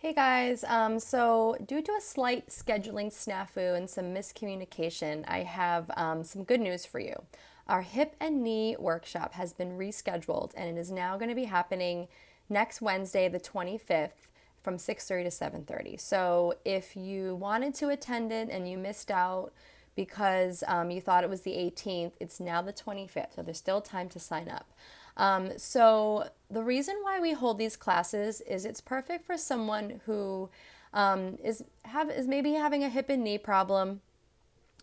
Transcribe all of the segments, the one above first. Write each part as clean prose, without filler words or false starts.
Hey guys, so due to a slight scheduling snafu and some miscommunication, I have some good news for you. Our hip and knee workshop has been rescheduled and it is now going to be happening next Wednesday, the 25th from 6:30 to 7:30. So if you wanted to attend it and you missed out because you thought it was the 18th, it's now the 25th, so there's still time to sign up. So the reason why we hold these classes is it's perfect for someone who is maybe having a hip and knee problem.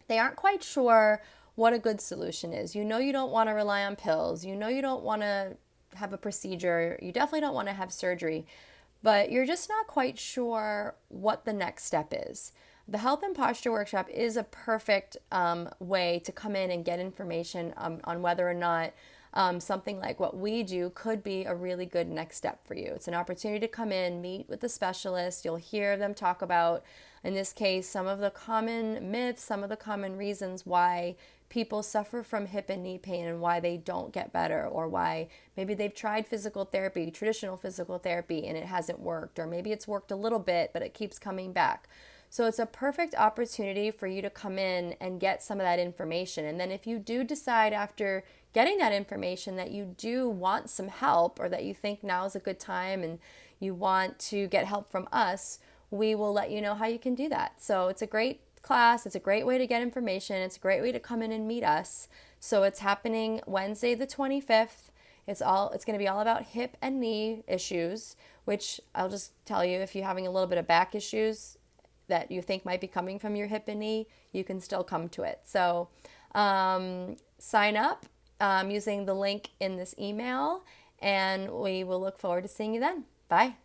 They aren't quite sure what a good solution is. You know you don't want to rely on pills. You know you don't want to have a procedure. You definitely don't want to have surgery, but you're just not quite sure what the next step is. The Health and Posture Workshop is a perfect way to come in and get information on whether or not something like what we do could be a really good next step for you. It's an opportunity to come in, meet with the specialist. You'll hear them talk about, in this case, some of the common myths, some of the common reasons why people suffer from hip and knee pain and why they don't get better, or why maybe they've tried physical therapy, traditional physical therapy, and it hasn't worked, or maybe it's worked a little bit, but it keeps coming back. So it's a perfect opportunity for you to come in and get some of that information. And then if you do decide after getting that information that you do want some help, or that you think now is a good time and you want to get help from us, we will let you know how you can do that. So it's a great class. It's a great way to get information. It's a great way to come in and meet us. So it's happening Wednesday the 25th. It's going to be all about hip and knee issues, which I'll just tell you, if you're having a little bit of back issues that you think might be coming from your hip and knee, you can still come to it. So sign up using the link in this email, and we will look forward to seeing you then. Bye.